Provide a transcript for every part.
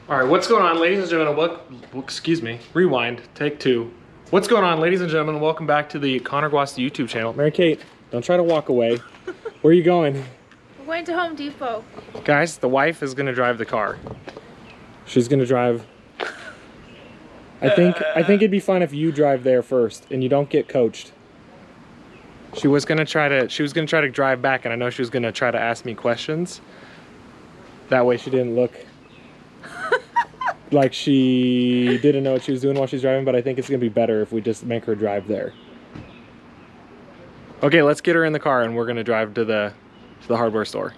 All right, what's going on, ladies and gentlemen? Excuse me, rewind, take two. What's going on, ladies and gentlemen? Welcome back to the Connor Guasti YouTube channel. Mary Kate, don't try to walk away. Where are you going? We're going to Home Depot. Guys, the wife is gonna drive the car. She's gonna drive. I think it'd be fun if you drive there first and you don't get coached. She was gonna try to drive back, and I know she was gonna try to ask me questions. That way she didn't look like she didn't know what she was doing while she's driving, but I think it's gonna be better if we just make her drive there. Okay, let's get her in the car and we're gonna drive to the hardware store.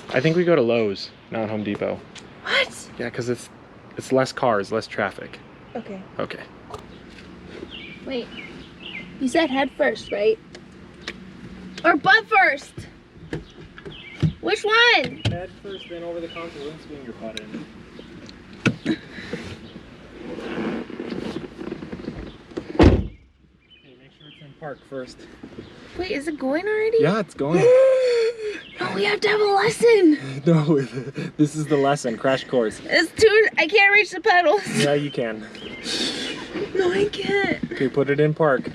I think we go to Lowe's, not Home Depot. What? Yeah, because it's less cars, less traffic. Okay. Okay. Wait. You said head first, right? Or butt first? Which one? Head first, then over the console, then swing your butt in. Okay, make sure it's in park first. Wait, is it going already? Yeah, it's going. Oh, we have to have a lesson. No, this is the lesson, crash course. It's too, I can't reach the pedals. Yeah, you can. No, I can't. Okay, put it in park.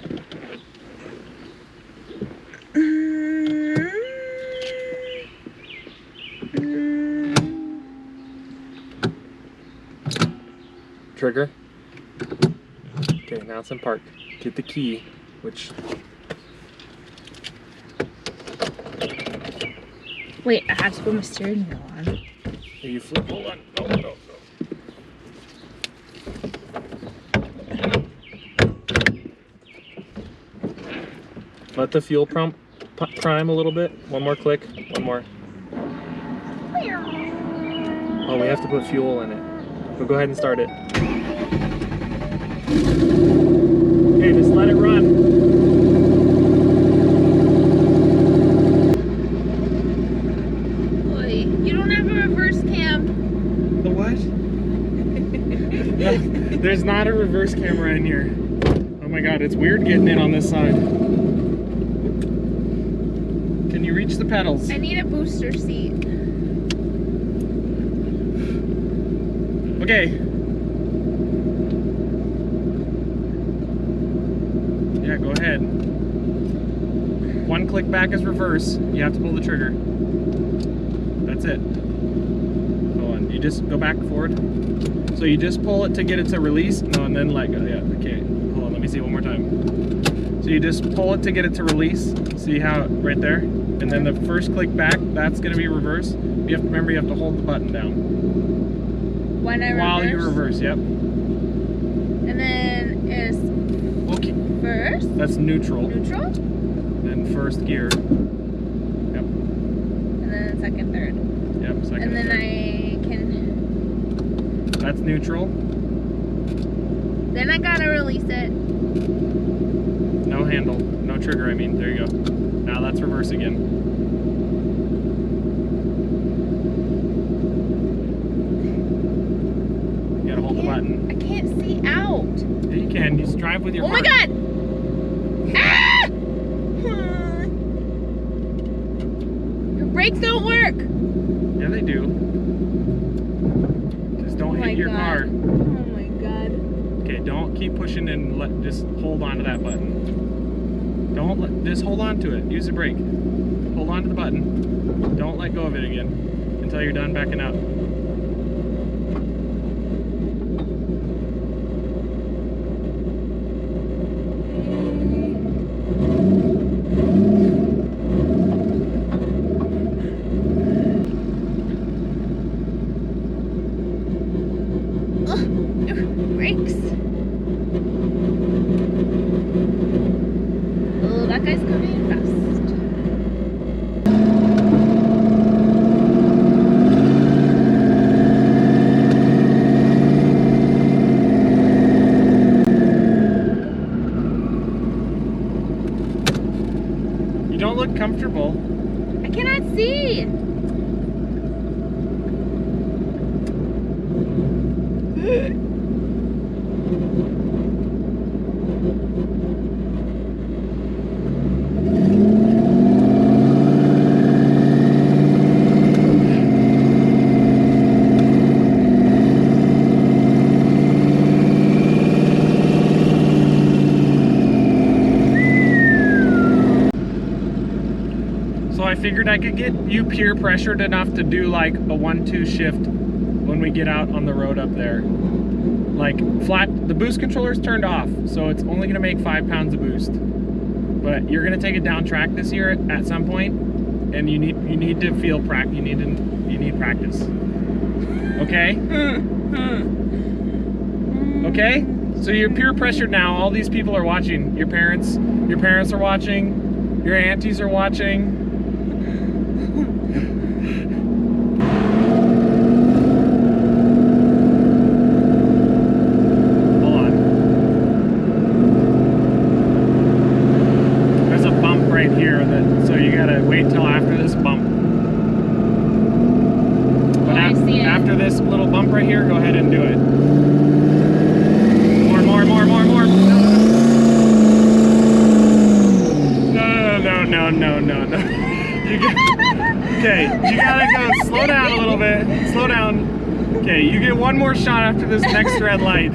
Trigger. Okay, now it's in park. Get the key, which... Wait, I have to put my steering wheel on. Here, you flip, hold on. No, no, no. Let the fuel prime a little bit. One more click, one more. Oh, we have to put fuel in it. But go ahead and start it. Okay, just let it run. Boy, you don't have a reverse cam. The what? Yeah, there's not a reverse camera in here. Oh my god, it's weird getting in on this side. Can you reach the pedals? I need a booster seat. Okay. Yeah, go ahead. One click back is reverse. You have to pull the trigger. That's it. Go on. You just go back forward. So you just pull it to get it to release. No, and then let go. Yeah, okay. Hold on, let me see one more time. So you just pull it to get it to release. See how, right there? And then the first click back, that's gonna be reverse. You have to remember, you have to hold the button down. When I While reverse? you reverse, yep. And then is Okay. first? That's neutral. Neutral? Then first gear. Yep. And then second, third. Yep, second And then third. I can... That's neutral. Then I gotta release it. No handle. No trigger, I mean. There you go. Now that's reverse again. You gotta hold the button. I can't see out. Yeah, you can. You just drive with your Oh my heart. god! Ah! Your brakes don't work. Yeah, they do. Just don't hit your car. Oh my god. Okay, don't keep pushing and just hold on to that button. Just hold on to it. Use the brake. Hold on to the button. Don't let go of it again until you're done backing out. Brakes. Oh, that guy's coming fast. You don't look comfortable. I cannot see. figured I could get you peer pressured enough to do like a 1-2 shift when we get out on the road up there. Like flat, the boost controller's turned off, so it's only gonna make 5 pounds of boost. But you're gonna take it down track this year at some point, and you need to feel practice. You need practice. Okay? Okay? So you're peer pressured now. All these people are watching. Your parents are watching. Your aunties are watching. Hold on. There's a bump right here, so you gotta wait till after this bump. But I see it. After this little bump right here, go ahead and do it. More. No. Okay, you gotta go. Slow down a little bit. Slow down. Okay, you get one more shot after this next red light.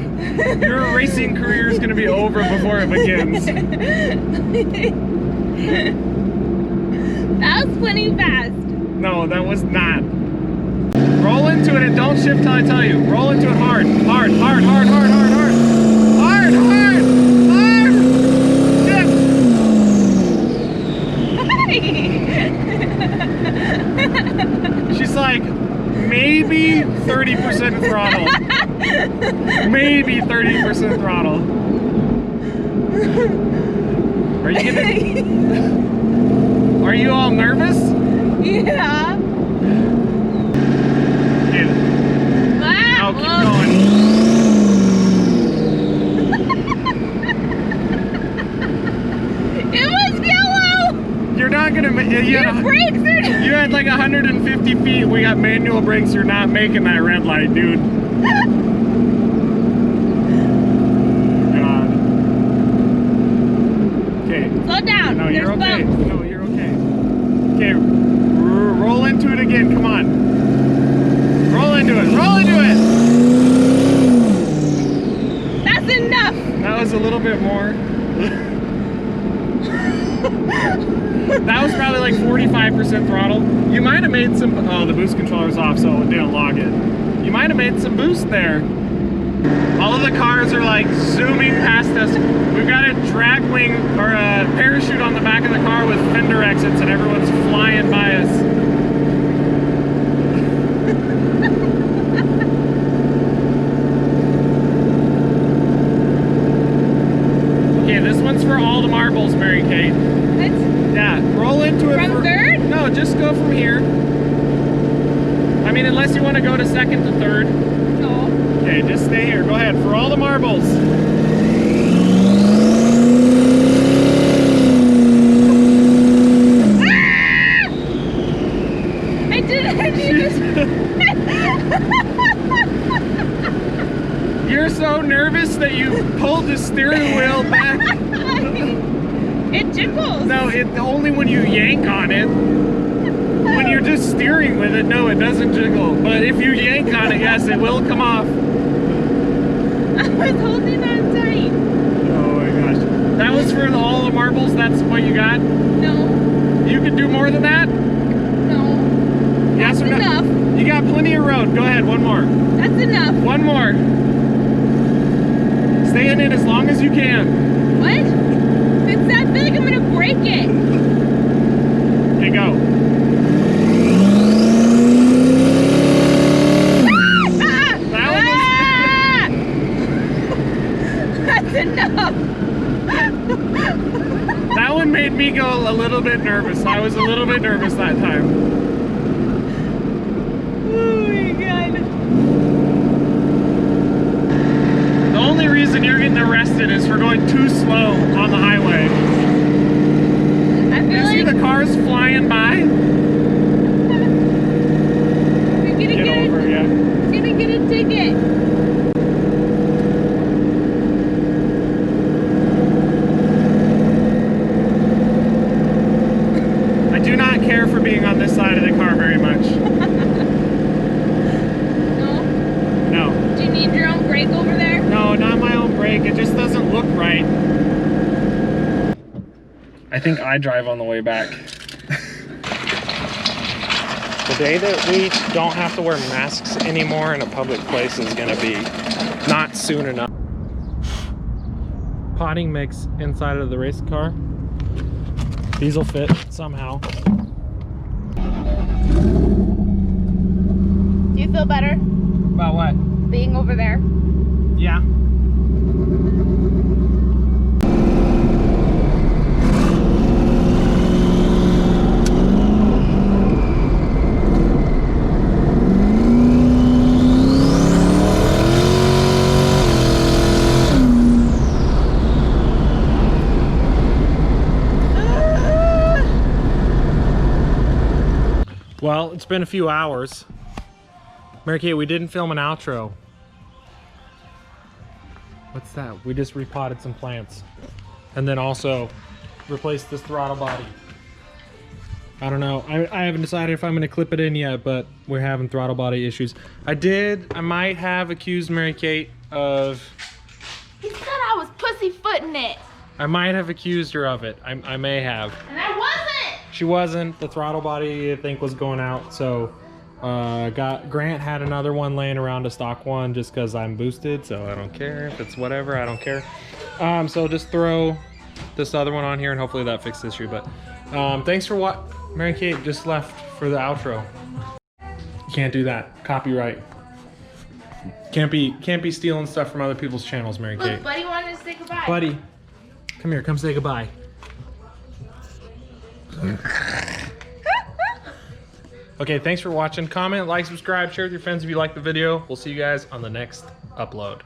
Your racing career is gonna be over before it begins. That was plenty fast. No, that was not. Roll into it and don't shift till I tell you. Roll into it hard. Hard. She's like, maybe 30% throttle. Maybe 30% throttle. Are you all nervous? Yeah. Okay. Now keep going. It was yellow. You're not gonna make it. Your brakes are. You had like 150 feet. We got manual brakes. You're not making that red light, dude. God. Okay. Slow down. No, you're There's okay. bumps. No, you're okay. Okay. Roll into it again. Come on. Roll into it. That's enough. That was a little bit more. That was probably like 45% throttle. You might have made some, oh, the boost controller's off, so it didn't log it. You might have made some boost there. All of the cars are like zooming past us. We've got a drag wing or a parachute on the back of the car with fender exits, and everyone's flying by us. Okay, this one's for all the marbles, Mary Kate. Yeah, roll into it. From third? No, just go from here. I mean, unless you want to go to second to third. No. Okay, just stay here. Go ahead, for all the marbles. Ah! I didn't You're so nervous that you pulled the steering wheel back. It jiggles. No, only when you yank on it. When you're just steering with it, no, it doesn't jiggle. But if you yank on it, yes, it will come off. I was holding on tight. Oh my gosh. That was for all the marbles? That's what you got? No. You could do more than that? No. Yes or no? Enough. You got plenty of road. Go ahead, one more. That's enough. One more. Stay in it as long as you can. What? I feel like I'm gonna break it. Okay, go. That's enough. That one made me go a little bit nervous. I was a little bit nervous that time. Oh my god. The only reason you're getting arrested is for going too slow on the highway. I feel You see like the cars flying by? we're gonna Get over, yeah. gonna get a ticket. I do not care for being on this side of the car very much. No? No. Do you need your own brake over there? No, not my own brake. It just doesn't look right. I think I drive on the way back. The day that we don't have to wear masks anymore in a public place is gonna be not soon enough. Potting mix inside of the race car. These will fit somehow. Do you feel better About what? being over there? Yeah. Well, it's been a few hours. Mary Kate, we didn't film an outro. What's that? We just repotted some plants. And then also replaced this throttle body. I don't know. I haven't decided if I'm going to clip it in yet, but we're having throttle body issues. I might have accused Mary Kate of... He said I was pussyfooting it. I might have accused her of it. I may have. And I wasn't. She wasn't. The throttle body, I think, was going out. So Grant had another one laying around, a stock one, just because I'm boosted. So I don't care if it's whatever. I don't care. So just throw this other one on here and hopefully that fixed the issue. But thanks for what Mary Kate just left for the outro. You can't do that. Copyright. Can't be stealing stuff from other people's channels, Mary Kate. Look, Buddy wanted to say goodbye. Buddy, come here. Come say goodbye. Okay, thanks for watching. Comment, like, subscribe, share with your friends if you like the video. We'll see you guys on the next upload.